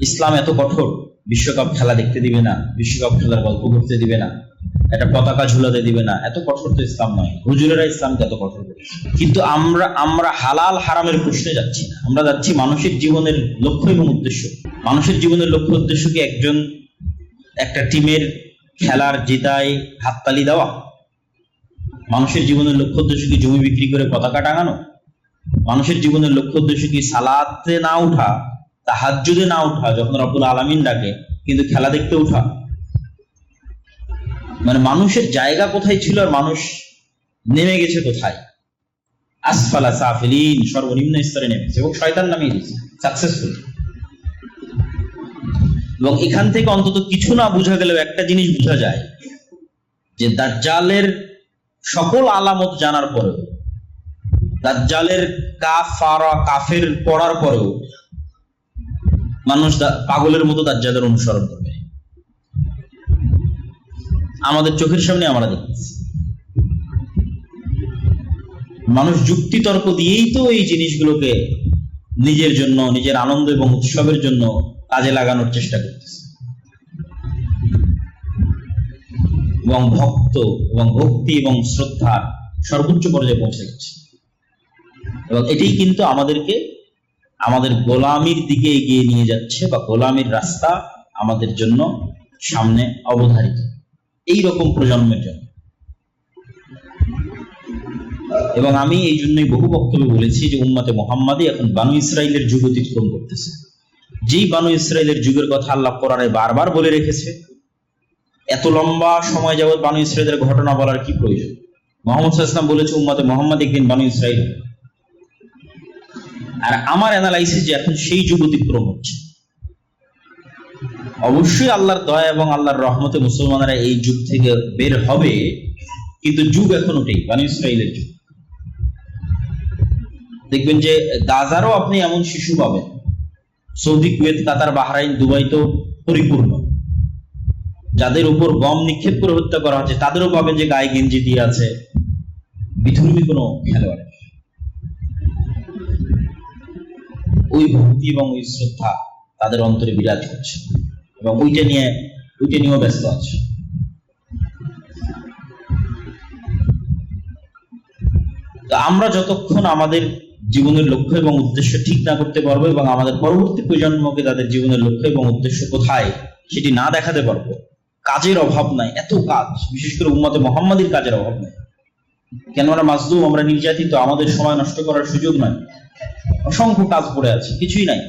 ইসলাম এত কঠোর, বিশ্বকাপ খেলা দেখতে দিবে না, বিশ্বকাপ খেলার গল্প করতে দিবে না, একটা পতাকা ঝুলাতে দিবে না, এত কঠোর তো ইসলাম নয়। হুজুরেরা ইসলামকে এত কঠোর করেছে। কিন্তু আমরা হালাল হারামের প্রশ্নে যাচ্ছি না, আমরা যাচ্ছি মানুষের জীবনের লক্ষ্য এবং উদ্দেশ্য। মানুষের জীবনের লক্ষ্য উদ্দেশ্য কি একটা টিমের খেলার জেতায় হাততালি দেওয়া? মানুষের জীবনের লক্ষ্য উদ্দেশ্য কি জমি বিক্রি করে পতাকা টাঙানো? মানুষের জীবনের লক্ষ্য উদ্দেশ্য কি সালাতে না উঠা, তাহাজ্জুদে না উঠা যখন রব্বুল আলামিন ডাকে, কিন্তু খেলা দেখতে উঠা? মানে মানুষের জায়গা কোথায় ছিল আর মানুষ নেমে গেছে কোথায়? আসফালা সাফিলিন, সর্বনিম্ন স্তরে নেমেছে এবং শয়তান নামিয়ে দিয়েছে সাকসেসফুল। এবং এখান থেকে অন্তত কিছু না বোঝা গেলেও একটা জিনিস বোঝা যায় যে দাজ্জালের সকল আলামত জানার পরেও, দাজ্জালের কাফের পড়ার পরেও মানুষ পাগলের মতো দাজ্জালের অনুসরণ করবে। আমাদের চোখের সামনে আমরা দেখতেছি মানুষ যুক্তি তর্ক দিয়েই তো এই জিনিসগুলোকে নিজের জন্য, নিজের আনন্দ এবং উৎসবের জন্য কাজে লাগানোর চেষ্টা করতেছে এবং ভক্তি এবং শ্রদ্ধার সর্বোচ্চ পর্যায়ে পৌঁছে গেছে। এবং এটাই কিন্তু আমাদেরকে আমাদের গোলামির দিকে এগিয়ে নিয়ে যাচ্ছে, বা গোলামির রাস্তা আমাদের জন্য সামনে অবধারিত এই রকম প্রজন্মের জন্য। এবং আমি এই জন্যই বহু বক্তব্য বলেছি যে উম্মতে মুহাম্মাদি এখন বানু ইসরাইলের যুগ অতিক্রম করতেছে। যেই বানু ইসরাইলের যুগের কথা আল্লাহ কোরআনে বারবার বলে রেখেছে, এত লম্বা সময় যাবত বানু ইসরাইলের ঘটনা বলার কি প্রয়োজন? মুহাম্মদ সাল্লাল্লাহু আলাইহি ওয়াসাল্লাম বলেছে উম্মতে মুহাম্মাদ একদিন বানু ইসরাইল। আর আমার অ্যানালাইসিস যে এখন সেই যুগ অতিক্রম হচ্ছে। অবশ্যই আল্লাহর দয়া এবং আল্লাহর রহমতে মুসলমানেরা এই যুগ থেকে বের হবে, কিন্তু যুগ এখন ওটাই বানু ইসরাইলের যুগ। দেখবেন যে গাজারও আপনি এমন শিশু পাবেন, সৌদি, কুয়েত, কাতার, বাহরাইন, দুবাই তো পরিপূর্ণ, যাদের উপর বম নিক্ষেপ করে হত্যা করা হচ্ছে তাদেরও পাবেন যে গায়ে গেঞ্জি দিয়ে আছে, বিধর্মী কোনো খেলোয়াড়। ওই ভক্তি এবং ওই শ্রদ্ধা তাদের অন্তরে বিরাজ করছে এবং ওইটা নিয়েও ব্যস্ত আছে। তো আমরা যতক্ষণ আমাদের জীবনের লক্ষ্য এবং উদ্দেশ্য ঠিক না করতে পারবো এবং আমাদের পরবর্তী প্রজন্মকে তাদের জীবনের লক্ষ্য এবং উদ্দেশ্য কোথায় সেটি না দেখাতে পারবো, কাজের অভাব নাই, এত কাজ, বিশেষ করে উম্মতে মুহাম্মাদির কাজের অভাব নাই। কেন আমরা মাজলুম, আমরা নির্যাতিত, আমাদের সময় নষ্ট করার সুযোগ নাই, অসংখ্য কাজ পড়ে আছে, কিছুই নাই।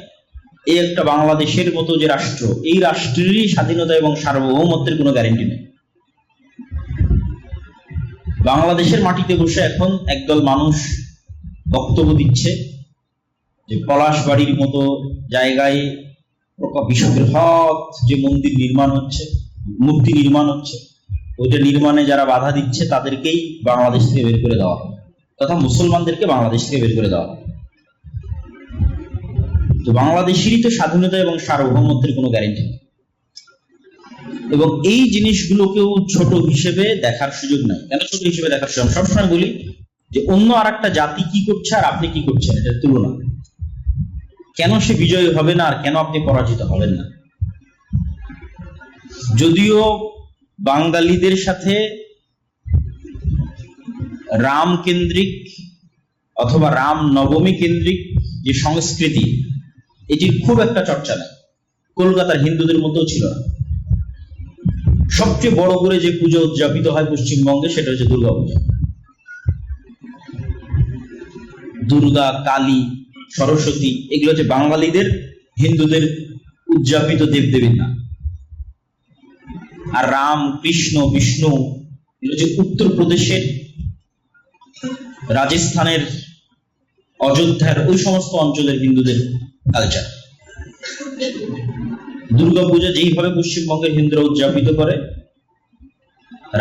এই একটা বাংলাদেশের মতো যে রাষ্ট্র, এই রাষ্ট্রেরই স্বাধীনতা এবং সার্বভৌমত্বের কোনো গ্যারেন্টি নেই। বাংলাদেশের মাটিতে বসে এখন একদল মানুষ বক্তব্য দিচ্ছে যে পলাশবাড়ির মতো জায়গায় বিশ্ববৃহৎ যে মন্দির নির্মাণ হচ্ছে, মূর্তি নির্মাণ হচ্ছে, ওইটা নির্মাণে যারা বাধা দিচ্ছে তাদেরকেই বাংলাদেশ থেকে বের করে দেওয়া হবে, তথা মুসলমানদেরকে বাংলাদেশ থেকে বের করে দেওয়া হবে। তো বাংলাদেশেরই তো স্বাধীনতা এবং সার্বভৌমত্বের কোনো গ্যারেন্টি নেই। এবং এই জিনিসগুলোকেও ছোট হিসেবে দেখার সুযোগ নাই। কেন ছোট হিসেবে দেখার সুযোগ? সবসময় বলি যে অন্য আর একটা জাতি কি করছে আর আপনি কি করছেন, এটার তুলনা। কেন সে বিজয়ী হবে না আর কেন আপনি পরাজিত হবেন না? যদিও বাঙালিদের সাথে রাম কেন্দ্রিক অথবা রাম নবমী কেন্দ্রিক যে সংস্কৃতি, এটির খুব একটা চর্চা নেই, কলকাতার হিন্দুদের মতো ছিল না। সবচেয়ে বড় করে যে পূজা উদযাপিত হয় পশ্চিমবঙ্গে সেটা হচ্ছে দুর্গা পূজা। দুর্গা, কালী, সরস্বতী, এগুলো হচ্ছে বাঙালিদের, হিন্দুদের উদযাপিত দেবদেবীর নাম। আর রাম, কৃষ্ণ, বিষ্ণু এগুলো হচ্ছে উত্তরপ্রদেশের, রাজস্থানের, অযোধ্যার ওই সমস্ত অঞ্চলের হিন্দুদের কালচার। দুর্গাপূজা যেইভাবে পশ্চিমবঙ্গের হিন্দুরা উদযাপিত করে,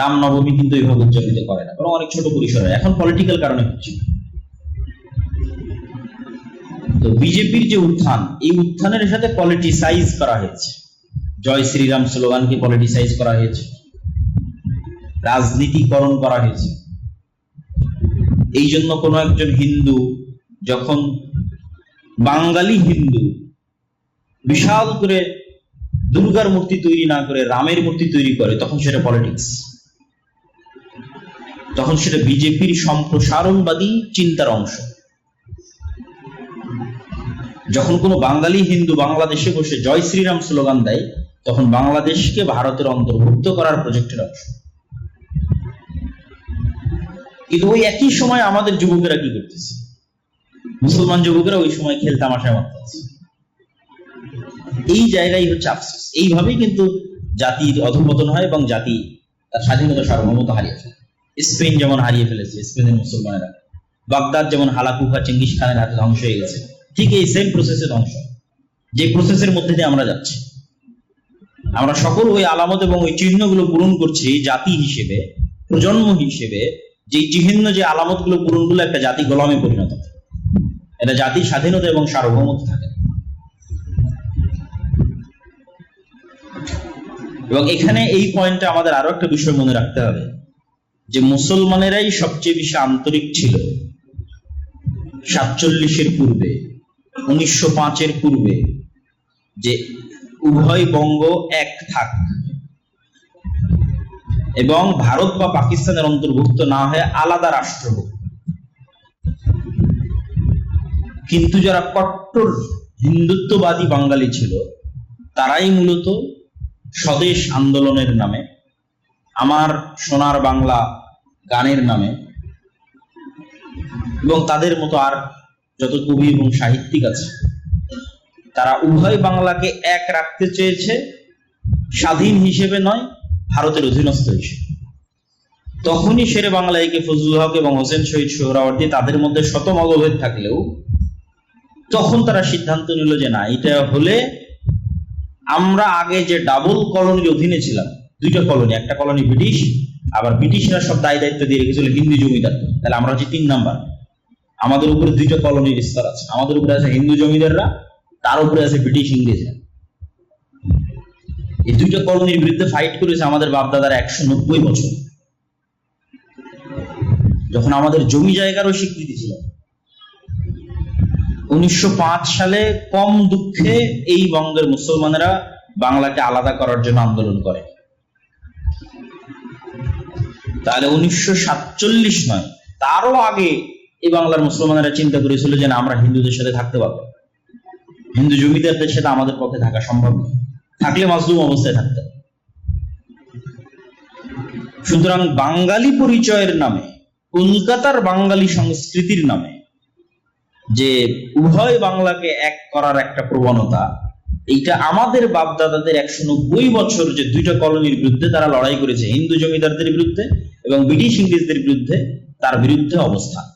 রামনবমী কিন্তু এইভাবে উদযাপিত করে না, বরং অনেক ছোট পরিসরে, এখন পলিটিক্যাল কারণে হচ্ছে। তো বিজেপির যে উত্থান, এই উত্থানের সাথে পলিটিসাইজ করা হয়েছে, জয় শ্রীরাম স্লোগানকে পলিটিসাইজ করা হয়েছে, রাজনীতিকরণ করা হয়েছে। এই জন্য কোনো একজন হিন্দু যখন, বাঙালি হিন্দু বিশাল করে দুর্গার মূর্তি তৈরি না করে রামের মূর্তি তৈরি করে, তখন সেটা পলিটিক্স, তখন সেটা বিজেপির সম্প্রসারণবাদী চিন্তার অংশ। যখন কোনো বাঙালি হিন্দু বাংলাদেশে বসে জয় শ্রীরাম স্লোগান দেয়, তখন বাংলাদেশকে ভারতের অন্তর্ভুক্ত করার প্রজেক্টের অংশ। কিন্তু ওই একই সময় আমাদের যুবকেরা কি করতেছে? মুসলমান যুবকেরা ওই সময় খেল তামাশায় মারতেছে। এই জায়গায় হচ্ছে আফসোস। এইভাবেই কিন্তু জাতির অধঃপতন হয় এবং জাতি তার স্বাধীনতা সার্বভৌমত্ব হারিয়ে ফেলে। স্পেন যেমন হারিয়ে ফেলেছে, স্পেনের মুসলমানেরা, বাগদাদ যেমন হালাকুফা চেঙ্গিস খানের হাতে ধ্বংস হয়ে গেছে, ঠিক এই সেম প্রসেসে ধ্বংস, যে প্রসেসের মধ্যে দিয়ে আমরা যাচ্ছি। আমরা সকল ওই আলামত এবং ওই চিহ্নগুলো পূরণ করছি জাতি হিসেবে, প্রজন্ম হিসেবে। যে চিহ্ন, যে আলামত গুলো পূরণ করলে একটা জাতি গোলামে পরিণত হয়, এটা জাতির স্বাধীনতা এবং সার্বভৌমত্ব থাকে। এবং এখানে এই পয়েন্টে আমাদের আরো একটা বিষয় মনে রাখতে হবে, যে মুসলমানেরাই সবচেয়ে বেশি আন্তরিক ছিল 47-এর পূর্বে, 1905-এর পূর্বে, যে উভয় বঙ্গ এক থাক এবং ভারত বা পাকিস্তানের অন্তর্ভুক্ত না হয়ে আলাদা রাষ্ট্র হোক। কিন্তু যারা কট্টর হিন্দুত্ববাদী বাঙালি ছিল, তারাই মূলত স্বদেশ আন্দোলনের নামে, আমার সোনার বাংলা গানের নামে, এবং তাদের মতো আর যত কবি এবং সাহিত্যিক আছে, তারা উভয় বাংলাকে এক রাখতে চেয়েছে, স্বাধীন হিসেবে নয়, ভারতের অধীনস্থ হিসেবে। তখনই শেরে বাংলা একে ফজলুল হক এবং হোসেন শহীদ সোহরাওয়ার্দী, তাদের মধ্যে শত মতভেদ থাকলেও তখন তারা সিদ্ধান্ত নিল যে না, এটা হলে আমরা আগে যে ডাবল কলোনির অধীনে ছিলাম, দুইটা কলোনি, একটা কলোনি ব্রিটিশ, আবার ব্রিটিশরা সব দায় দায়িত্ব দিয়ে রেখেছিল হিন্দু জমিদার, তাহলে আমরা হচ্ছে 3 নাম্বার। আমাদের উপরে দুইটা কলোনির স্তর আছে, আমাদের উপরে আছে হিন্দু জমিদাররা, তার উপরে আছে ব্রিটিশ ইংরেজরা। এই দুইটা কলোনির বিরুদ্ধে ফাইট করেছে আমাদের বাপদাদারা 190 বছর, যখন আমাদের জমি জায়গারও স্বীকৃতি ছিল। 1905 সালে কম দুঃখে এই বঙ্গের মুসলমানেরা বাংলাকে আলাদা করার জন্য আন্দোলন করে। তাহলে 1947 নয়, তারও আগে এই বাংলার মুসলমানেরা চিন্তা করেছিল যে না, আমরা হিন্দুদের সাথে থাকতে পারবো, হিন্দু জমিদারদের সাথে আমাদের পক্ষে থাকা সম্ভব নয়, থাকলে মাজলুম অবস্থায় থাকতে হবে। সুতরাং বাঙালি পরিচয়ের নামে, কলকাতার বাঙালি সংস্কৃতির নামে যে উভয় বাংলাকে এক করার একটা প্রবণতা, এইটা আমাদের বাপদাদাদের 190 বছর যে দুইটা কলোনির বিরুদ্ধে তারা লড়াই করেছে, হিন্দু জমিদারদের বিরুদ্ধে এবং ব্রিটিশ ইংরেজদের বিরুদ্ধে, তার বিরুদ্ধে অবস্থান।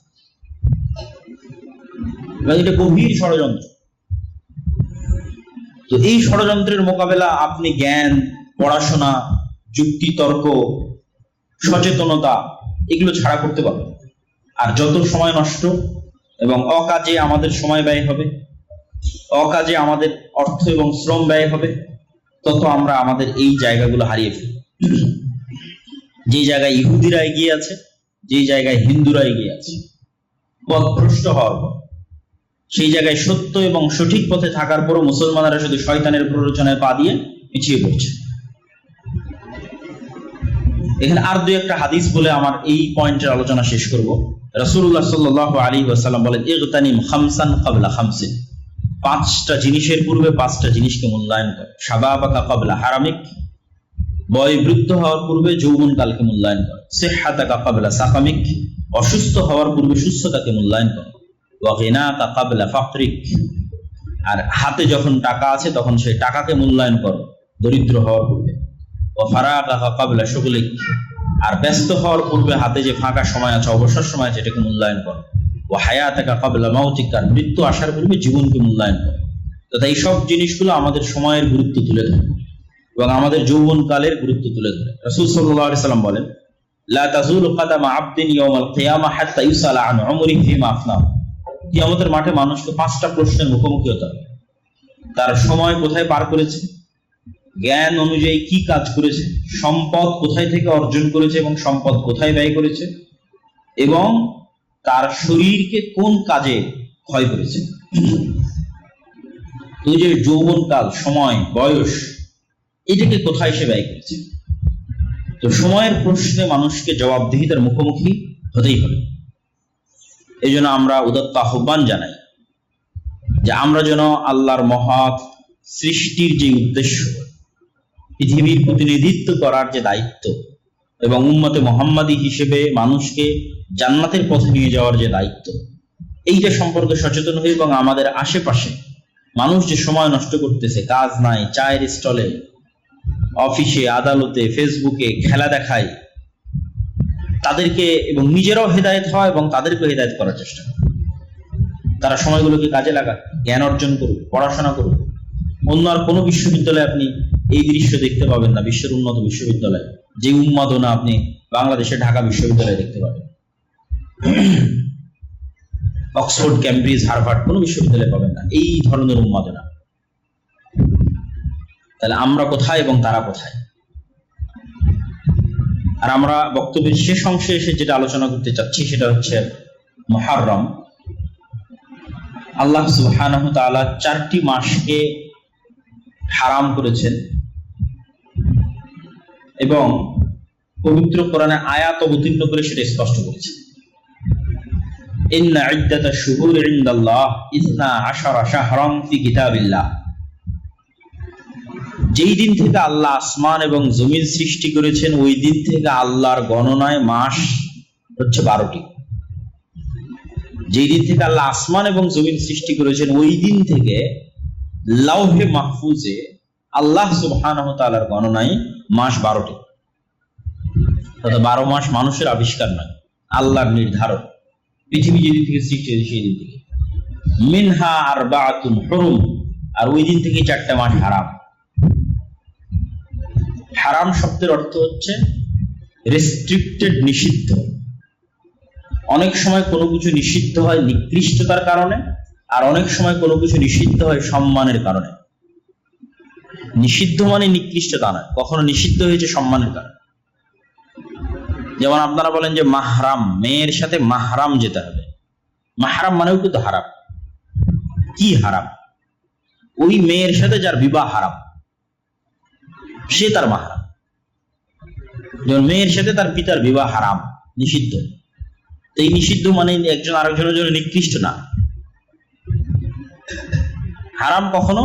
এবং এটা গভীর ষড়যন্ত্র। তো এই ষড়যন্ত্রের মোকাবেলা আপনি জ্ঞান, পড়াশোনা, যুক্তি তর্ক, সচেতনতা এগুলো ছাড়া করতে পারবেন। আর যত সময় নষ্ট এবং অকাজে আমাদের সময় ব্যয় হবে, অকাজে আমাদের অর্থ এবং শ্রম ব্যয় হবে, তত আমরা আমাদের এই জায়গাগুলো হারিয়ে ফেলি। যে জায়গায় ইহুদিরা এগিয়ে আছে, যে জায়গায় হিন্দুরা এগিয়ে আছে পথভ্রষ্ট হওয়ার পর, সেই জায়গায় সত্য এবং সঠিক পথে থাকার পরও মুসলমানেরা শুধু শয়তানের প্ররোচনায় পা দিয়ে পিছিয়ে পড়ছে। এখানে আর 2-1টা হাদিস বলে আমার এই পয়েন্টের আলোচনা শেষ করব। রাসূলুল্লাহ সাল্লাল্লাহু আলাইহি ওয়াসাল্লাম বলেন, ইগতানিম খামসান ক্বাবলা খামসিন, 5টা জিনিসের পূর্বে 5টা জিনিসকে মূল্যায়ন কর। শাবাবাকা ক্বাবলা হারামিক, বয় বৃদ্ধ হওয়ার পূর্বে যৌবনকালকে মূল্যায়ন কর। সিহহাতাকা ক্বাবলা সাকামিক, অসুস্থ হওয়ার পূর্বে সুস্থতাকে মূল্যায়ন কর। ওয়া গিনাকা ক্বাবলা ফাকরিক, আর হাতে যখন টাকা আছে তখন সেই টাকাকে মূল্যায়ন কর দরিদ্র হওয়ার পূর্বে। ওয়া ফারাগাকা ক্বাবলা শুগলিক, আর ব্যস্ত হওয়ার পূর্বে হাতে যে ফাঁকা সময় আছে, অবসর সময় আছে, এটাকে মূল্যায়ন কর। ওয়া হায়াতাকা ক্বাবলা মাউতিক, আর মৃত্যু আসার পূর্বে জীবনকে মূল্যায়ন কর। তথা এই সব জিনিসগুলো আমাদের সময়ের গুরুত্ব তুলে ধরে এবং আমাদের যৌবনকালের গুরুত্ব তুলে ধরে। রাসূল সাল্লাল্লাহু আলাইহি সাল্লাম বলেন, লা তাযুলু কাদামা আবদিন ইয়াউমাল কিয়ামা হাত্তা ইউসালা আন উমরিহি ফিমা আফনা। কিয়ামতের মাঠে মানুষকে 5টা প্রশ্নের মুখোমুখি হতে হবে। তার সময় কোথায় পার করেছে, জ্ঞান অনুযায়ী কি কাজ করেছে, সম্পদ কোথায় থেকে অর্জন করেছে এবং সম্পদ কোথায় ব্যয় করেছে, এবং তার শরীরকে কোন কাজে ক্ষয় করেছে। তুই যে যৌবনকাল, সময়, বয়স, এটাকে কোথায় সে ব্যয় করছে? তো সময়ের প্রশ্নে মানুষকে জবাবদিহিতার মুখোমুখি হতেই হবে। এই জন্য আমরা উদাত্ত আহ্বান জানাই যে আমরা যেন আল্লাহর মহৎ সৃষ্টির যে উদ্দেশ্য, পৃথিবীর প্রতিনিধিত্ব করার যে দায়িত্ব এবং উম্মতে মুহাম্মাদী হিসেবে মানুষকে জান্নাতের পথে নিয়ে যাওয়ার যে দায়িত্ব, এইটা সম্পর্কে সচেতন হই এবং আমাদের আশেপাশে মানুষ যে সময় নষ্ট করতেছে, কাজ নাই, চায়ের স্টলে, অফিসে, আদালতে, ফেসবুকে খেলা দেখায়, তাদেরকে এবং নিজেরাও হেদায়েত হয় এবং তাদেরকে হেদায়েত করার চেষ্টা করে। তারা সময়গুলোকে কাজে লাগাক, জ্ঞান অর্জন করুক, পড়াশোনা করুক। অন্য আর কোনো বিশ্ববিদ্যালয়ে আপনি এই দৃশ্য দেখতে পাবেন না, বিশ্বের উন্নত বিশ্ববিদ্যালয় যে উন্মাদনা আপনি বাংলাদেশে ঢাকা বিশ্ববিদ্যালয়ে দেখতে পাবেন। অক্সফোর্ড, ক্যামব্রিজ, হার্ভার্ড কোনো বিশ্ববিদ্যালয়ে পাবেন না এই ধরনের উন্মাদনা। তাহলে আমরা কোথায় এবং তারা কোথায়? আর আমরা বক্তব্যের শেষ অংশে এসে যেটা আলোচনা করতে চাচ্ছি সেটা হচ্ছে মুহররম। আল্লাহ সুবহানাহু ওয়া তাআলা 4টি মাসকে হারাম করেছেন এবং পবিত্র কোরআনে আয়াত অবতীর্ণ করে সেটা স্পষ্ট করেছেন। ইন্না ইদ্দাতাশ শুহুরি ইনদাল্লাহ 12 শাহরান ফি কিতাবিল্লাহ। যেই দিন থেকে আল্লাহ আসমান এবং জমিন সৃষ্টি করেছেন ওই দিন থেকে আল্লাহর গণনায় মাস হচ্ছে 12টি। যেই দিন থেকে আল্লাহ আসমান এবং জমিন সৃষ্টি করেছেন ওই দিন থেকে লাউহে মাহফুজে আল্লাহ সুবহানাহু ওয়া তাআলার গণনায় মাস 12টি। তবে 12 মাস মানুষের আবিষ্কার নয়, আল্লাহর নির্ধারণ। পৃথিবী যেদিন থেকে সৃষ্টি হয়েছে সেই দিন থেকে। মিনহা আরবাআতুন হুরুম, আর ওই দিন থেকে 4টা মাস হারাম। হারাম শব্দের অর্থ হচ্ছে রেস্ট্রিক্টেড, নিষিদ্ধ। অনেক সময় কোনো কিছু নিষিদ্ধ হয় নিকৃষ্টতার কারণে, আর অনেক সময় কোনো কিছু নিষিদ্ধ হয় সম্মানের কারণে। নিষিদ্ধ মানে নিকৃষ্টতা নয়, কখনো নিষিদ্ধ হয়েছে সম্মানের কারণে। যেমন আপনারা বলেন যে মাহরাম, মেয়ের সাথে মাহরাম যেতে হবে। মাহরাম মানেও কিন্তু হারাম। কি হারাম? ওই মেয়ের সাথে যার বিবাহ হারাম সে তার মাহরাম। যেমন মেয়ের সাথে তার পিতার বিবাহ হারাম, নিষিদ্ধ। এই নিষিদ্ধ মানে একজন আরেকজনের জন্য নিকৃষ্ট না। হারাম কখনো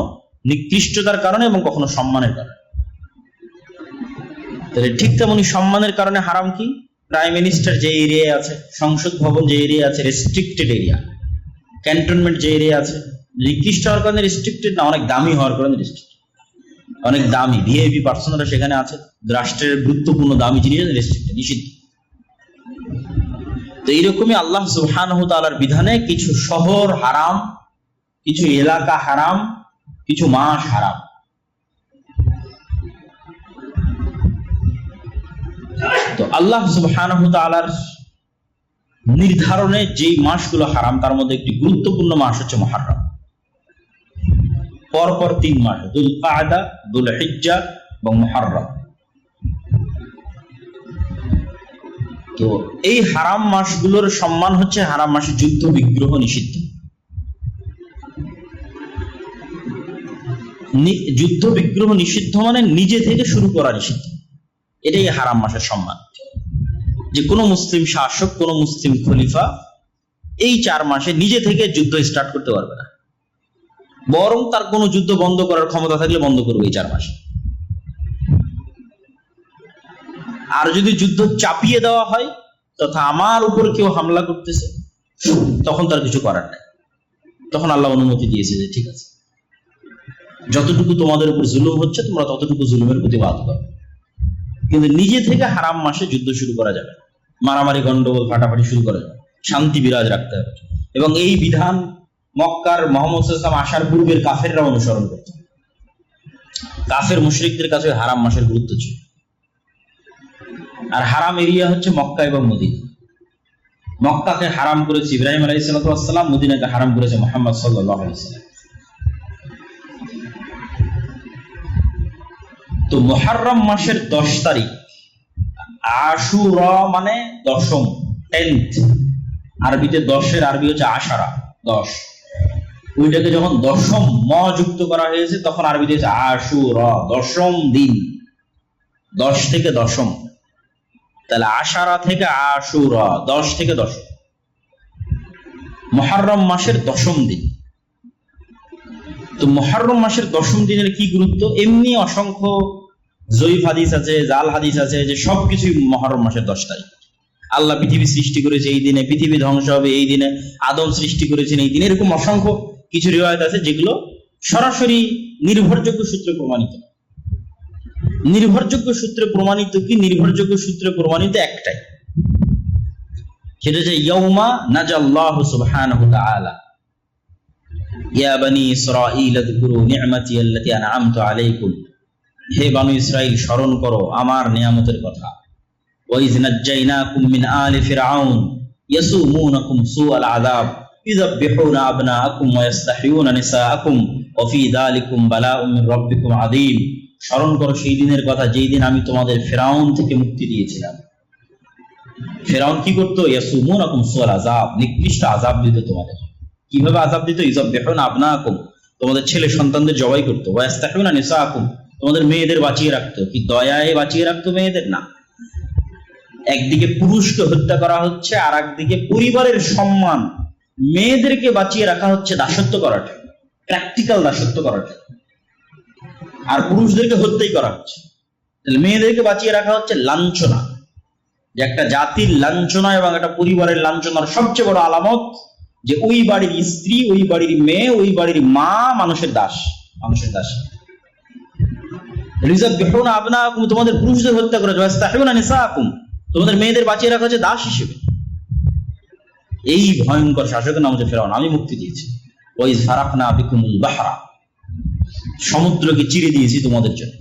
নিকৃষ্টতার কারণে এবং কখনো সম্মানের কারণে। তাহলে ঠিক তেমনি সম্মানের কারণে হারাম কি? প্রাইম মিনিস্টার যে এরিয়ায় আছে, সংসদ ভবন যে এরিয়া আছে, রেস্ট্রিক্টেড এরিয়া। ক্যান্টনমেন্ট যে এরিয়া আছে, নিকৃষ্ট হওয়ার কারণে রেস্ট্রিক্টেড না, অনেক দামি হওয়ার কারণে রেস্ট্রিক্টেড। অনেক দামি ভিআইপি পার্সনরা সেখানে আছে, রাষ্ট্রের গুরুত্বপূর্ণ দামি জিনিস রেস্ট্রিক্টেড, নিষিদ্ধ। তো এইরকমই আল্লাহ সুবহানাহু ওয়া তাআলার বিধানে কিছু শহর হারাম, কিছু এলাকা হারাম, কিছু মাস হারাম। তো আল্লাহ সুবহানাহু ওয়া তাআলার নির্ধারণে যেই মাসগুলো হারাম তার মধ্যে একটি গুরুত্বপূর্ণ মাস হচ্ছে মুহররম। পরপর 3 মাস, যুলকাদা, যুলহিজ্জা এবং মুহররম। তো এই হারাম মাসগুলোর সম্মান হচ্ছে হারাম মাসে যুদ্ধ বিগ্রহ নিষিদ্ধ। যুদ্ধ বিগ্রহ নিষিদ্ধ মানে নিজে থেকে শুরু করা নিষিদ্ধ। এটাই হারাম মাসের সম্মান। যে কোনো মুসলিম শাসক, কোনো মুসলিম খলিফা এই 4 মাসে নিজে থেকে যুদ্ধ স্টার্ট করতে পারবে না, বরং তার কোনো যুদ্ধ বন্ধ করার ক্ষমতা থাকলে বন্ধ করবে এই 4 মাসে। আর যদি যুদ্ধ চাপিয়ে দেওয়া হয় তথা আমার উপর কেউ হামলা করতেছে, তখন তার কিছু করার নাই। তখন আল্লাহ অনুমতি দিয়েছে যে ঠিক আছে, যতটুকু তোমাদের উপর জুলুম হচ্ছে তোমরা ততটুকু জুলুমের প্রতিবাদ করো, কিন্তু নিজে থেকে হারাম মাসে যুদ্ধ শুরু করা যাবে, মারামারি, গন্ডগোল, ফাটাফাটি শুরু করা যাবে। শান্তি বিরাজ রাখতে হবে। এবং এই বিধান মক্কার মুহাম্মদ সাল্লাল্লাহু আলাইহি ওয়াসাল্লাম আসার পূর্বের কাফেররা অনুসরণ করত। কাফের মুশরিকদের কাছে হারাম মাসের গুরুত্ব ছিল। আর হারাম এরিয়া হচ্ছে মক্কা এবং মদিনা। মক্কাকে হারাম করেছে ইব্রাহিম আলাইহিস সালাম, মদিনাকে হারাম করেছে মুহাম্মদ সাল্লাল্লাহু আলাইহি ওয়াসাল্লাম। তো মুহররম মাসের 10 তারিখ, আশুরা মানে দশম, 10th, আরবিতে 10-এর আরবি হচ্ছে আশারা, 10। ওইটাকে যখন দশম ম যুক্ত করা হয়েছে তখন আরবিতে হয়েছে আশুরা, দশম দিন, 10 থেকে দশম। তাহলে আশারা থেকে আশুরা, 10 থেকে দশম, মুহররম মাসের দশম দিন। তো মুহররম মাসের দশম দিনের কি গুরুত্ব? এমনি অসংখ্য জয়ীফ হাদিস আছে, জাল হাদিস আছে যে সবকিছুই মুহররম মাসের 10 তারিখ। আল্লাহ পৃথিবী সৃষ্টি করেছে এই দিনে, পৃথিবী ধ্বংস হবে এই দিনে, আদম সৃষ্টি করেছেন এই দিনে, এরকম অসংখ্য কিছু রিওয়ায়াত আছে যেগুলো সরাসরি নির্ভরযোগ্য সূত্রে প্রমাণিত। নির্ভরযোগ্য সূত্রে প্রমাণিত কি? নির্ভরযোগ্য সূত্রে প্রমাণিত একটাই, সেটা হচ্ছে ইয়াউমা নাজাল্লাহু সুবহানাহু ওয়া তাআলা ইয়া বানি ইসরাঈল আযকুরু নি'মাতি আল্লাতী আন'আমতু আলাইকুম, হে বানু ইসরাইল স্মরণ করো আমার নিয়ামতের কথা। ওয়া ইয নাজ্জাইনাকুম মিন আলি ফিরআউন ইয়াসুমুনাকুম সুআল আযাব ইযাববিহুনা আবনাআকুম ওয়া ইস্তাহইয়ুনা নিসাআকুম ওয়া ফী যালিকুম বালাউম মির রাব্বিকুম আযীম। স্মরণ করো সেই দিনের কথা যেই দিন আমি তোমাদের ফিরআউন থেকে মুক্তি দিয়েছিলাম। ফিরআউন কি করতো? ইয়াসুমুনাকুম সুআল আযাব, নিকৃষ্ট আযাব দিত তোমাদের। কিভাবে আযাব দিত? ইযাববিহুনা আবনাআকুম, তোমাদের ছেলে সন্তানদের জবাই করতো। ওয়া ইস্তাহইয়ুনা নিসাআকুম, তোমাদের মেয়েদের বাঁচিয়ে রাখতো। কি দয়ায় বাঁচিয়ে রাখতো মেয়েদের? না, একদিকে পুরুষকে হত্যা করা হচ্ছে, আর একদিকে পরিবারের সম্মান, মেয়েদেরকে বাঁচিয়ে রাখা হচ্ছে দাসত্ব করাটা, প্র্যাকটিক্যাল দাসত্ব করাটা, আর পুরুষদেরকে হত্যাই করা হচ্ছে। তাহলে মেয়েদেরকে বাঁচিয়ে রাখা হচ্ছে লাঞ্ছনা, যে একটা জাতির লাঞ্ছনা এবং একটা পরিবারের লাঞ্ছনার সবচেয়ে বড় আলামত যে ওই বাড়ির স্ত্রী, ওই বাড়ির মেয়ে, ওই বাড়ির মা মানুষের দাস, মানুষের দাস। রিযাববিহুনা আবনাআকুম, তোমাদের পুরুষদের হত্যা করা হচ্ছে। ওয়াস্তাহইয়ুনা নিসাআকুম, তোমাদের মেয়েদের বাঁচিয়ে রাখা হচ্ছে দাস হিসেবে। এই ভয়ঙ্কর শাসকের নাম হচ্ছে ফিরআউন। আমি মুক্তি দিয়েছি। ওয়া ইয ফারাকনা বিকুমুল বাহরা, সমুদ্রকে চিরে দিয়েছি তোমাদের জন্য,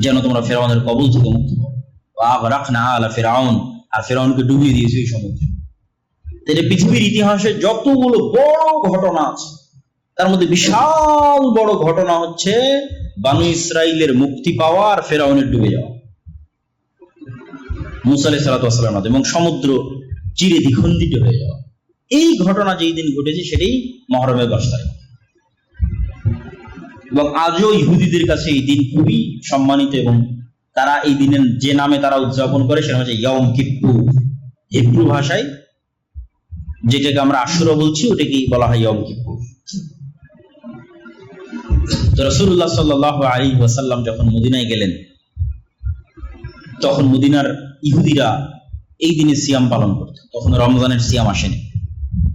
যেন তোমরা ফিরআউনের কবল থেকে মুক্তি পাও। ওয়া আগরাকনা আলা ফিরআউন, আর ফিরআউনকে ডুবিয়ে দিয়েছি এই সমুদ্রে। তাহলে পৃথিবীর ইতিহাসে যতগুলো বড় ঘটনা আছে তার মধ্যে বিশাল বড় ঘটনা হচ্ছে বানু ইসরাইলের মুক্তি পাওয়া আর ফিরআউনের ডুবে যাওয়া, মুসা আলাইহিস সালাতু ওয়াস সালামের মাধ্যমে, এবং সমুদ্র চিরে দ্বিখণ্ডিত হয়ে যাওয়া। এই ঘটনা যেই দিন ঘটেছে সেটাই মুহররমের 10 তারিখ। এবং আজও ইহুদিদের কাছে এই দিন খুবই সম্মানিত, এবং তারা এই দিনের যে নামে তারা উদযাপন করে সেটা হচ্ছে ইয়ম কিপ্পুর। হিব্রু ভাষায় যেটাকে আমরা আশুরা বলছি ওটাকেই বলা হয় ইয়ম কিপ্পুর। তো রাসূলুল্লাহ সাল্লাল্লাহু আলাইহি ওয়াসাল্লাম যখন মদিনায় গেলেন তখন মদিনার ইহুদিরা এই দিনে সিয়াম পালন করত। তখন রমজানের সিয়াম আসেনি।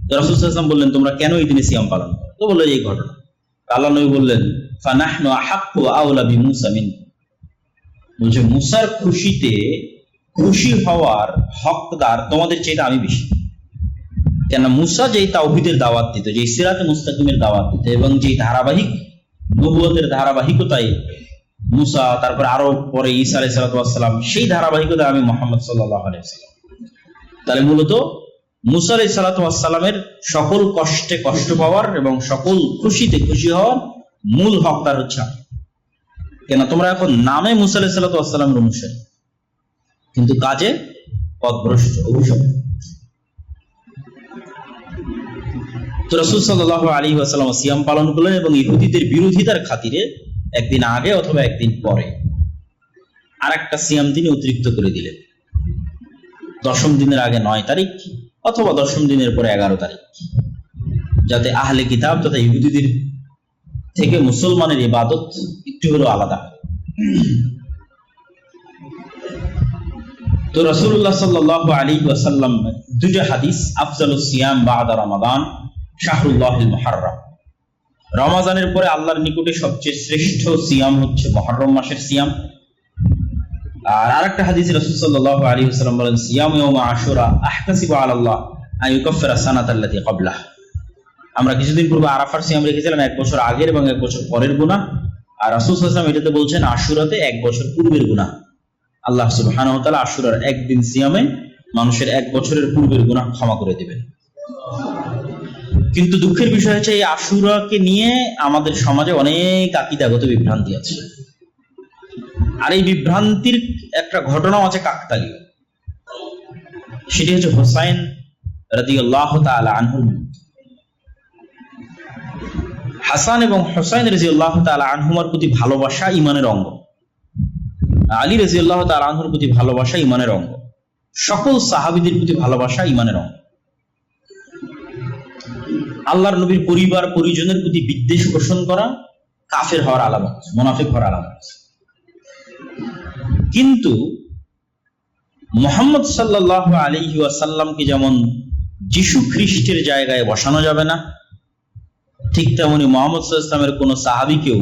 তো রাসূল সাল্লাল্লাহু আলাইহি ওয়াসাল্লাম বললেন, তোমরা কেন এই দিনে সিয়াম পালন করো? তো বললো এই ঘটনা। আল্লাহ নবী বললেন, ফানাহনু আহাক্কু আওলা বিমূসা মিনকুম, বলছে মুসার খুশিতে খুশি হওয়ার হকদার তোমাদের চেয়ে আমি বেশি। কেন? মুসা যেই তাওহীদের দাওয়াত দিত, যেই সিরাতে মুস্তাকিমের দাওয়াত দিত, এবং যেই ধারাবাহিক নবুয়তের ধারাবাহিকতায় মুসা, তারপর আরো পরে ঈসা আলাইহিস সালাতু ওয়াস সালাম, সেই ধারাবাহিকতায় আমি মুহাম্মদ সাল্লাল্লাহু আলাইহি ওয়াসাল্লাম। তাহলে মূলত মুসা আলাইহিস সালাতু ওয়াস সালামের সকল কষ্টে কষ্ট পাওয়ার এবং সকল খুশিতে খুশি হওয়ার মূল হকদার হচ্ছে আমি। কেন? তোমরা এখন নামে মুসা আলাইহিস সালাতু ওয়াস সালামের অনুসারী, কিন্তু কাজে পথভ্রষ্ট, অভিশপ্ত। তো রাসূল সাল্লাল্লাহু আলাইহি ওয়াসাল্লাম সিয়াম পালন করলেন, এবং ইহুদিদের বিরোধিতার খাতিরে একদিন আগে অথবা একদিন পরে আরেকটা সিয়াম তিনি অতিরিক্ত করে দিলেন। 10ম দিনের আগে 9 তারিখ অথবা 10ম দিনের পরে 11 তারিখ, যাতে আহলে কিতাব তথা ইহুদিদের থেকে মুসলমানের ইবাদত একটু হলেও আলাদা হয়। তো রাসূলুল্লাহ সাল্লাল্লাহু আলাইহি ওয়াসাল্লাম দুটো হাদিস, আফজালুস সিয়াম বা'দা রমাদান শাহরুল্লাহিল মুহাররম, রমাদানের পরে আল্লাহর নিকটে সবচেয়ে শ্রেষ্ঠ সিয়াম হচ্ছে মুহররম মাসের সিয়াম। আর আরেকটা হাদিসে রাসূল সাল্লাল্লাহু আলাইহি ওয়াসাল্লাম বলেন, সিয়াম ইয়াউম আশুরা আহতাসিবু আলাল্লাহ আন ইউকাফফিরা সানাতাল্লাতী ক্বাবলাহ। আমরা কিছুদিন পূর্বে আরাফার সিয়াম রেখেছিলাম 1 বছর আগের এবং 1 বছর পরের গুনাহ, আর রাসূল সাল্লাল্লাহু আলাইহি ওয়াসাল্লাম এটাতে বলছেন আশুরাতে 1 বছর পূর্বের গুনাহ। আল্লাহ সুবহানাহু ওয়া তাআলা আশুরার একদিন সিয়ামে মানুষের 1 বছরের পূর্বের গুনাহ ক্ষমা করে দিবেন। কিন্তু দুঃখের বিষয় হচ্ছে এই আশুরাকে নিয়ে আমাদের সমাজে অনেক আকীদাগত বিভ্রান্তি আছে, আর এই বিভ্রান্তির একটা ঘটনাও আছে কাকতালীয়। সেটি হচ্ছে হুসাইন রাদিয়াল্লাহু তাআলা আনহু। হাসান এবং হুসাইন রাদিয়াল্লাহু তাআলা আনহুমার প্রতি ভালোবাসা ঈমানের অঙ্গ, আলী রাদিয়াল্লাহু তাআলা আনহুর প্রতি ভালোবাসা ঈমানের অঙ্গ, সকল সাহাবীদের প্রতি ভালোবাসা ঈমানের অঙ্গ। আল্লাহর নবীর পরিবার পরিজনের প্রতি বিদ্বেষ পোষণ করা কাফের হওয়ার আলামত, মুনাফিক হওয়ার আলামত। কিন্তু মুহাম্মদ সাল্লাল্লাহু আলাইহি ওয়াসাল্লামকে যেমন যিশু খ্রিস্টের জায়গায় বসানো যাবে না, ঠিক তেমনি মুহাম্মদ সাল্লাল্লাহু আলাইহি ওয়াসাল্লামের কোন সাহাবীকেও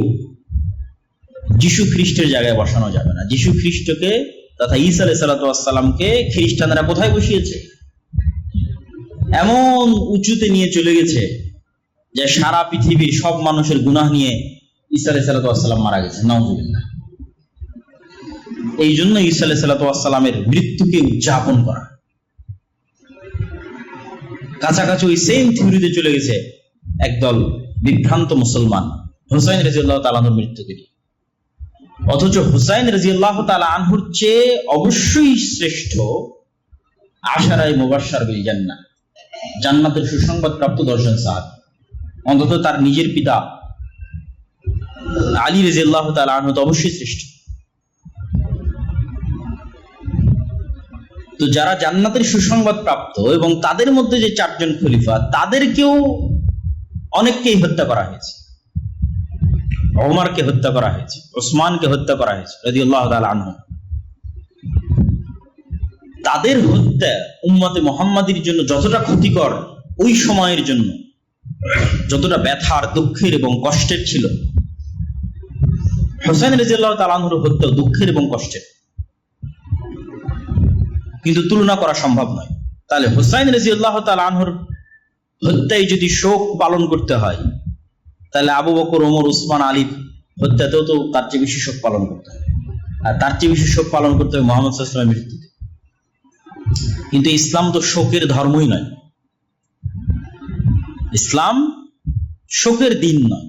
যিশু খ্রিস্টের জায়গায় বসানো যাবে না। যিশু খ্রিস্টকে তথা ঈসা আলাইহিস সালাতু ওয়াস সালামকে খ্রিস্টানরা কোথায় বসিয়েছে? এমন উঁচুতে নিয়ে চলে গেছে যে সারা পৃথিবীর সব মানুষের গুনাহ নিয়ে ঈসা আলাইহিস সালাতু ওয়াস সালাম মারা গেছে, নাউযুবিল্লাহ। এই জন্য ঈসা আলাইহিস সালাতু ওয়াস সালামের মৃত্যুকে উদযাপন করা, কাছাকাছি ওই সেম থিওরিতে চলে গেছে একদল বিভ্রান্ত মুসলমান হুসাইন রাদিয়াল্লাহু তাআলা আনহুর মৃত্যুকে। অথচ হুসাইন রাদিয়াল্লাহু তাআলা আনহুর চেয়ে অবশ্যই শ্রেষ্ঠ আশারায়ে মুবাশশার বিল জান্নাহ, জান্নাতের সুসংবাদ প্রাপ্ত 10 জন সাহাবী, অন্তত তার নিজের পিতা আলী রাদিয়াল্লাহু তাআলা আনহু তো অবশ্যই শ্রেষ্ঠ। তো যারা জান্নাতের সুসংবাদ প্রাপ্ত এবং তাদের মধ্যে যে 4 জন খলিফা, তাদেরকেও অনেককেই হত্যা করা হয়েছে। ওমরকে হত্যা করা হয়েছে, ওসমানকে হত্যা করা হয়েছে রাদিয়াল্লাহু তাআলা আনহু। তাদের হত্যা উম্মতে মুহাম্মাদীর জন্য যতটা ক্ষতিকর, ওই সময়ের জন্য যতটা ব্যথার, দুঃখের এবং কষ্টের ছিল, হুসাইন রাদিয়াল্লাহু তাআলা আনহুর হত্যা দুঃখের এবং কষ্টের, কিন্তু তুলনা করা সম্ভব নয়। তাহলে হুসাইন রাদিয়াল্লাহু তাআলা আনহুর হত্যায় যদি শোক পালন করতে হয়, তাহলে আবু বকর, ওমর, উসমান, আলীর হত্যাতেও তো তার চেয়ে বেশি শোক পালন করতে হবে, আর তার চেয়ে বেশি শোক পালন করতে হবে মুহাম্মদ সাল্লাল্লাহু আলাইহি ওয়াসাল্লামের মৃত্যুতে। কিন্তু ইসলাম তো শোকের ধর্মই নয়, ইসলাম শোকের দিন নয়।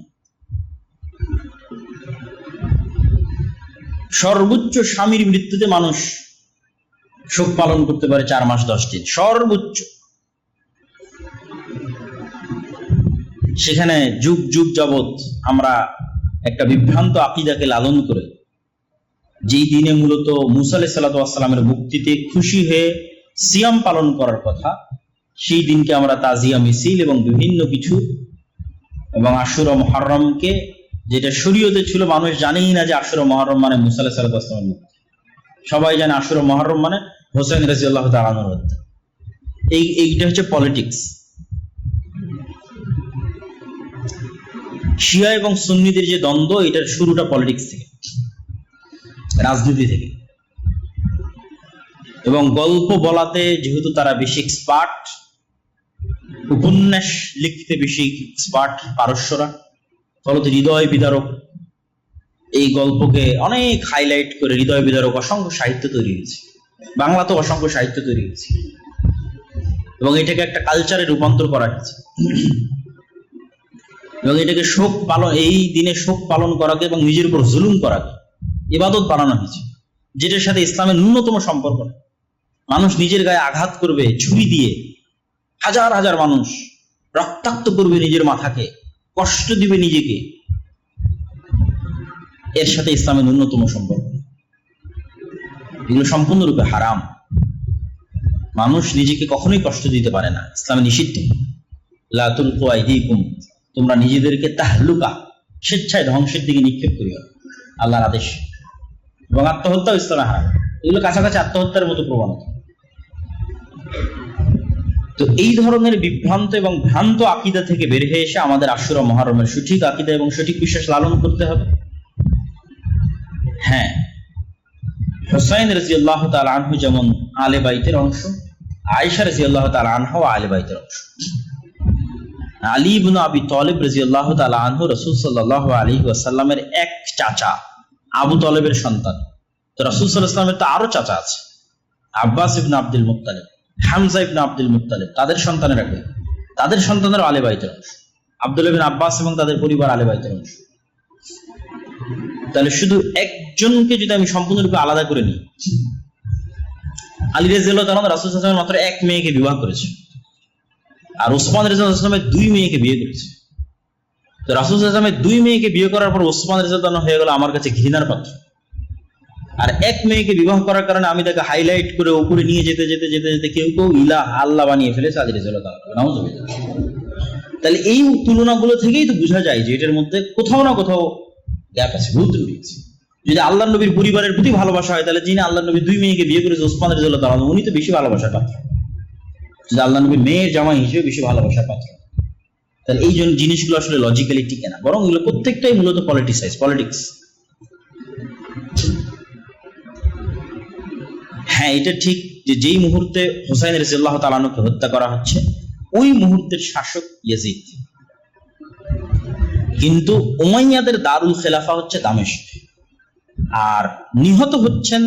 সর্বোচ্চ স্বামীর মৃত্যুতে মানুষ শোক পালন করতে পারে 4 মাস 10 দিন, সর্বোচ্চ। সেখানে যুগ যুগ যাবত আমরা একটা বিভ্রান্ত আকীদাকে লালন করে, যেই দিনে মূলত মুসা আলাইহিস সালাতু ওয়াস সালামের মুক্তিতে খুশি হয়ে সিয়াম পালন করার কথা, সেই দিনকে আমরা তাজিয়া মিছিল এবং বিভিন্ন কিছু, এবং আশুরা মুহররমকে, যেটা শরীয়তে ছিল, মানুষ জানেই না যে আশুরা মুহররম মানে মুসা আলাইহিস সালাতু ওয়াস সালামের মুক্তি। সবাই জানে আশুরা মুহররম মানে হুসাইন রাদিয়াল্লাহু তাআলা আনহুর হত্যা। এইটা হচ্ছে পলিটিক্স। শিয়া এবং সুন্নিদের যে দ্বন্দ্ব, এটার শুরুটা পলিটিক্স থেকে, রাজনীতি থেকে। এবং গল্প বলাতে যেহেতু তারা বেশি এক্সপার্ট, উপন্যাস লিখতে বেশি এক্সপার্ট পারস্যরা, ফলত হৃদয় বিদারক এই গল্পকে অনেক হাইলাইট করে হৃদয় বিদারক অসংখ্য সাহিত্য তৈরি হয়েছে, বাংলাতেও অসংখ্য সাহিত্য তৈরি হয়েছে, এবং এটাকে একটা কালচারে রূপান্তর করা হয়েছে। এবং এটাকে শোক পালন, এই দিনে শোক পালন করাকে এবং নিজের উপর জুলুম করাকে ইবাদত বানানো হয়েছে, যেটার সাথে ইসলামের ন্যূনতম সম্পর্ক নেই। মানুষ নিজের গায়ে আঘাত করবে ছুরি দিয়ে, হাজার হাজার মানুষ রক্তাক্ত করবে নিজের মাথাকে, কষ্ট দিবে নিজেকে, এর সাথে ইসলামের ন্যূনতম সম্পর্ক নেই। এগুলো সম্পূর্ণরূপে হারাম। মানুষ নিজেকে কখনোই কষ্ট দিতে পারে না, ইসলামে নিষিদ্ধ। লা তুলকু আইদিকুম, তোমরা নিজেদেরকে তাহলুকা, স্বেচ্ছায় ধ্বংসের দিকে নিক্ষেপ করিও, আল্লাহর আদেশ। এবং আত্মহত্যাও ইসলামে হারাম। এগুলো কাছাকাছি আত্মহত্যার মতো প্রবণতা। তো এই ধরনের বিভ্রান্ত এবং ভ্রান্ত আকীদা থেকে বের হয়ে এসে আমাদের আশুরা মুহররমের সঠিক আকীদা এবং সঠিক বিশ্বাস লালন করতে হবে। হ্যাঁ, হুসাইন রাদিয়াল্লাহু তাআলা আনহু যেমন আলে বাইতের অংশ, আয়েশা রাদিয়াল্লাহু তাআলা আনহা আলে বাইতের অংশ। আলী ইবনে আবি তালিব রাদিয়াল্লাহু তাআলা আনহু রাসূল সাল্লাল্লাহু আলাইহি ওয়াসাল্লামের এক চাচা, আবু তালেবের সন্তান। তো রাসূল সাল্লাল্লাহু আলাইহি ওয়াসাল্লামের তো আরো চাচা আছে, আব্বাস ইবনে আব্দুল মুত্তালিব, হামজা ইবনে আব্দুল মুত্তালিব, তাদের সন্তানের আগে, তাদের সন্তানের আলে বাইতের অংশ। আব্দুল্লাহ বিন আব্বাস এবং তাদের পরিবার আলে বাইতের অংশ। তাহলে শুধু একজনকে যদি আমি সম্পূর্ণরূপে আলাদা করে নিই, আলী রাদিয়াল্লাহু তাআলা রাসূল সাল্লাল্লাহু আলাইহি ওয়াসাল্লাম মাত্র এক মেয়েকে বিবাহ করেছে, আর ওসমান রাদিয়াল্লাহু আনহু 2 মেয়েকে বিয়ে করেছে। তো রাসূল সাল্লাল্লাহু আলাইহি ওয়াসাল্লামের 2 মেয়েকে বিয়ে করার পর ওসমান রাদিয়াল্লাহু আনহু হয়ে গেল আমার কাছে ঘৃণার পাত্র, আর এক মেয়েকে বিবাহ করার কারণে আমি তাকে হাইলাইট করে উপরে নিয়ে যেতে যেতে যেতে যেতে কেউ কেউ ইলাহ আল্লাহ বানিয়ে ফেলেছে। আলী রাদিয়াল্লাহু তাআলা নাউযুবিল্লাহ। তাহলে এই তুলনাগুলো থেকেই তো বোঝা যায় যে এটার মধ্যে কোথাও না কোথাও গ্যাপ আছে, ভুল ত্রুটি আছে। যদি আল্লাহর নবীর পরিবারের প্রতি ভালোবাসা হয়, তাহলে যিনি আল্লাহর নবীর 2 মেয়েকে বিয়ে করেছে ওসমান রাদিয়াল্লাহু তাআলা উনি তো বেশি ভালোবাসার পাত্র, যদি আল্লাহর নবীর মেয়ের জামাই হিসেবে বেশি ভালোবাসার পাত্র। তাহলে এই জন্য জিনিসগুলো আসলে লজিক্যালি টিকে না, বরং এগুলো প্রত্যেকটাই মূলত পলিটিক্স। হ্যাঁ, এটা ঠিক যে যেই মুহূর্তে হুসাইন রাদিয়াল্লাহু তাআলা আনহুকে হত্যা করা হচ্ছে ওই মুহূর্তের শাসক ইয়াজিদ, কিন্তু উমাইয়াদের দারুল খেলাফা হচ্ছে দামেস্ক, আর নিহত হচ্ছেন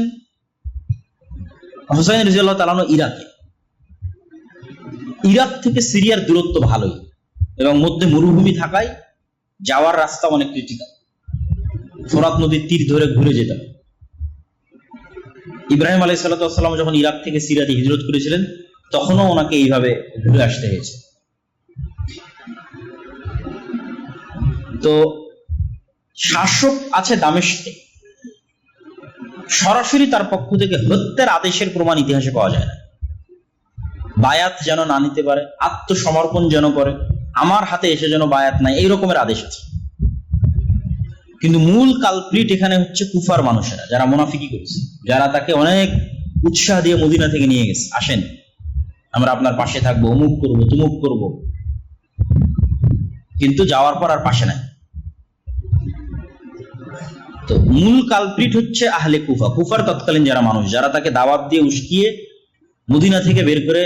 হুসাইন রাদিয়াল্লাহু তাআলা আনহু ইরাকে। ইরাক থেকে সিরিয়ার দূরত্ব ভালোই এবং মধ্যে মরুভূমি থাকায় যাওয়ার রাস্তা অনেক ক্রিটিক্যাল, ফোরাত নদীর তীর ধরে ঘুরে যেতে হবে। ইব্রাহিম আলাইহিস সালাতু ওয়াস সালাম যখন ইরাক থেকে সিরিয়াতে হিজরত করেছিলেন তখনও ওনাকে এইভাবে ঘুরে আসতে হয়েছে। তো শাসক আছে দামেস্কে, সরাসরি তার পক্ষ থেকে হত্যার আদেশের প্রমাণ ইতিহাসে পাওয়া যায় না। বায়াত যেন না নিতে পারে, আত্মসমর্পণ যেন করে, আমার হাতে এসে যেন বায়াত নাই, এই রকমের আদেশ আছে। কিন্তু মূল কালপ্রিট এখানে হচ্ছে কুফার মানুষেরা, যারা মুনাফিকি করেছে, যারা তাকে অনেক উৎসাহ দিয়ে মদিনা থেকে নিয়ে গেছে, আসেন আমরা আপনার পাশে থাকবো, অমুক করবো তুমুক করবো, কিন্তু যাওয়ার পর আর পাশে নাই। তো মূল কালপ্রিট হচ্ছে আহলে কুফা, কুফার তৎকালীন যারা মানুষ, যারা তাকে দাওয়াত দিয়ে উস্কিয়ে মদিনা থেকে বের করে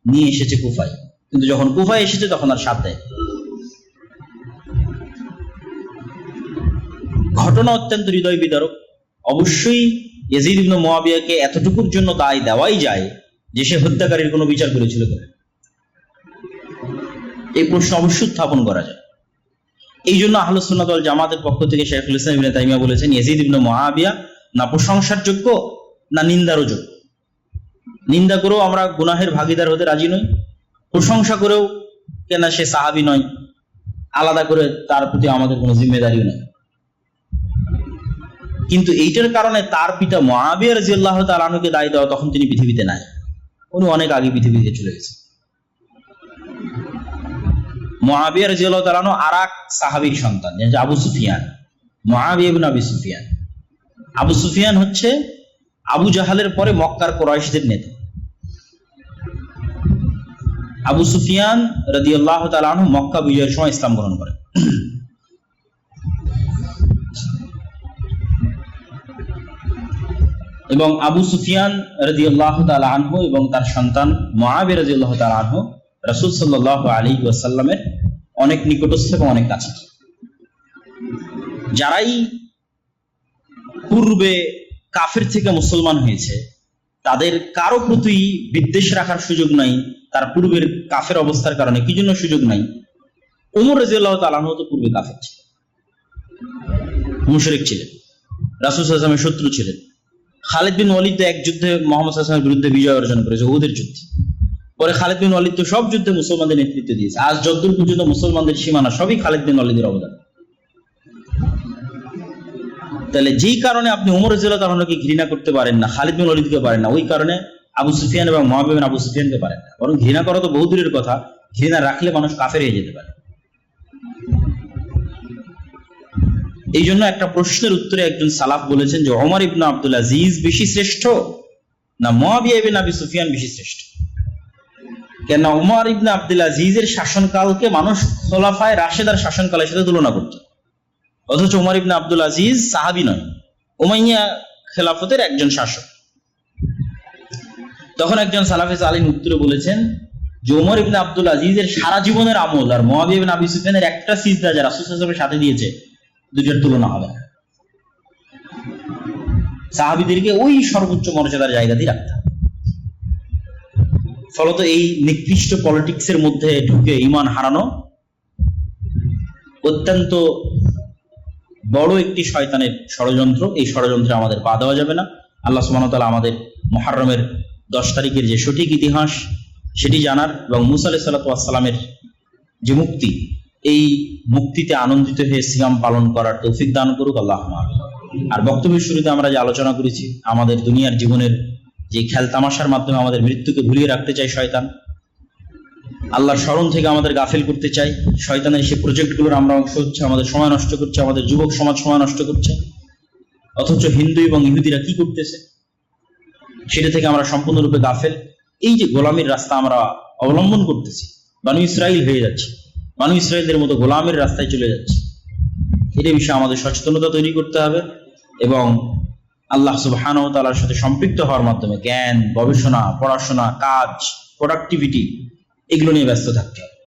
নিয়ে এসেছে কুফায়, কিন্তু যখন কুফায় এসেছে তখন আর সাথে। ঘটনা অত্যন্ত হৃদয় বিদারক। অবশ্যই ইয়াজিদ ইবনে মুআবিয়াকে এতটুকুর জন্য দায় দেওয়াই যায় যে সে হত্যাকারীর কোনো বিচার করেছিল। এই প্রশ্ন অবশ্যই উত্থাপন করা যায়। এই জন্য আহলুস সুন্নাত ওয়াল জামাতের পক্ষ থেকে শাইখুল ইসলাম ইবনে তাইমিয়া বলেছেন ইয়াজিদ ইবনে মুআবিয়া না প্রশংসার যোগ্য না নিন্দারও যোগ্য। নিন্দা করেও আমরা গুনাহের ভাগীদার হতে রাজি নই, প্রশংসা করেও কেন সে সাহাবী নয়, আলাদা করে তার প্রতি আমাদের কোনো জিম্মেদারিও নেই। কিন্তু এইটার কারণে তার পিতা মুআবিয়া রাদিয়াল্লাহু তাআলা আনহুকে দায় দেওয়া, তখন তিনি পৃথিবীতে নাই, উনি অনেক আগে পৃথিবীতে চলে গেছেন। মুআবিয়া রাদিয়াল্লাহু তাআলা আনহু আরেক সাহাবীর সন্তান, যে আবু সুফিয়ান, মুআবিয়া ইবনে আবি সুফিয়ান। আবু সুফিয়ান হচ্ছে আবু জাহালের পরে মক্কার কুরাইশদের নেতা। আবু সুফিয়ান রাদিয়াল্লাহু তাআলা আনহু মক্কা বিজয়ের সময় ইসলাম গ্রহণ করেন। এবং আবু সুফিয়ান রাদিয়াল্লাহু তাআলা আনহু এবং তার সন্তান মুআবিয়া রাদিয়াল্লাহু তাআলা আনহু রাসূল সাল্লাল্লাহু আলাইহি ওয়াসাল্লামের অনেক নিকটস্থ এবং অনেক কাছে। যারাই পূর্বে কাফের থেকে মুসলমান হয়েছে তাদের কারো প্রতি বিদ্বেষ রাখার সুযোগ নাই, তার পূর্বের কাফের অবস্থার কারণে। কি জন্য সুযোগ নাই? ওমর রাদিয়াল্লাহু তাআলা আনহু তো পূর্বে কাফের ছিলেন, মুশরিক ছিলেন, রাসূল সাল্লাল্লাহু আলাইহি ওয়াসাল্লামের শত্রু ছিলেন। খালিদ বিন ওয়ালিদ তো এক যুদ্ধে মুহাম্মদ সাল্লাল্লাহু আলাইহি ওয়াসাল্লামের বিরুদ্ধে বিজয় অর্জন করেছে, উহুদের যুদ্ধে। পরে খালিদ বিন ওয়ালিদ তো সব যুদ্ধে মুসলমানদের নেতৃত্ব দিয়েছে। আজ যতদূর পর্যন্ত মুসলমানদের সীমানা সবই খালিদ বিন ওয়ালিদের অবদান। তাহলে যেই কারণে আপনি ওমর রাদিয়াল্লাহু তাআলা আনহুকে ঘৃণা করতে পারেন না, খালিদ বিন ওয়ালিদকে পারেন না, ওই কারণে আবু সুফিয়ান এবং মুআবিয়া বিন আবু সুফিয়ানকে পারেন না। বরং ঘৃণা করা তো বহু দূরের কথা, ঘৃণা রাখলে মানুষ কাফের হয়ে যেতে পারে। এই জন্য একটা প্রশ্নের উত্তরে একজন সালাফ বলেছেন যে ওমর ইবনে আব্দুল আজিজ বেশি শ্রেষ্ঠ না মুআবিয়া ইবনে আবি সুফিয়ান বেশি শ্রেষ্ঠ? কেন ওমর ইবনে আব্দুল আজিজের শাসনকালকে মানুষ খোলাফায়ে রাশেদার শাসনকালের সাথে তুলনা করত, অথচ ওমর ইবনে আব্দুল আজিজ সাহাবী নয়, উমাইয়া খেলাফতের একজন শাসক। তখন একজন সালাফে সালিন উত্তরে বলেছেন যে ওমর ইবনে আব্দুল আজিজের সারা জীবনের আমল আর মুআবিয়া ইবনে আবি সুফিয়ানের একটা সিজদা যা রাসূল সাল্লাল্লাহু আলাইহি ওয়াসাল্লামের সাথে দিয়েছে, দুটোর তুলনা হবে না। সাহাবীদেরকে ওই সর্বোচ্চ মর্যাদার জায়গা দিয়ে রাখতে হবে। ফলত এই নিকৃষ্ট পলিটিক্সের মধ্যে ঢুকে ঈমান হারানো অত্যন্ত বড় একটি শয়তানের ষড়যন্ত্র। এই ষড়যন্ত্রে আমাদের পা দেওয়া যাবে না। আল্লাহ সুবহানাহু ওয়া তাআলা আমাদের মুহররমের 10 তারিখের যে সঠিক ইতিহাস সেটি জানার এবং মুসা আলাইহিস সালাতু ওয়াস সালামের যে মুক্তি এই মুক্তিতে আনন্দিত হয়ে সিয়াম পালন করার তৌফিক দান করুক আল্লাহ। আর বক্তব্যের শুরুতে আমরা যে আলোচনা করেছি, আমাদের দুনিয়ার জীবনের যে খেলতামাশার মাধ্যমে আমাদের মৃত্যুকে ভুলিয়ে রাখতে চাই শয়তান, আল্লাহর স্মরণ থেকে আমাদের গাফিল করতে চাই, শয়তানের সেই প্রজেক্টগুলোর আমরা অংশ হচ্ছে, আমাদের সময় নষ্ট করছে, আমাদের যুবক সমাজ সময় নষ্ট করছে। অথচ হিন্দু এবং ইহুদিরা কি করতেছে সেটা থেকে আমরা সম্পূর্ণরূপে গাফেল। এই যে গোলামির রাস্তা আমরা অবলম্বন করতেছি, বানু ইসরাইল হয়ে যাচ্ছে, বানু ইসরাইলদের মতো গোলামের রাস্তায় চলে যাচ্ছে। এটা বিষয়ে আমাদের সচেতনতা তৈরি করতে হবে এবং আল্লাহ সুবহানাহু ওয়া তাআলার সাথে সম্পৃক্ত হওয়ার মাধ্যমে জ্ঞান, গবেষণা, পড়াশোনা, কাজ, প্রোডাক্টিভিটি এগুলো নিয়ে ব্যস্ত থাকতে হবে।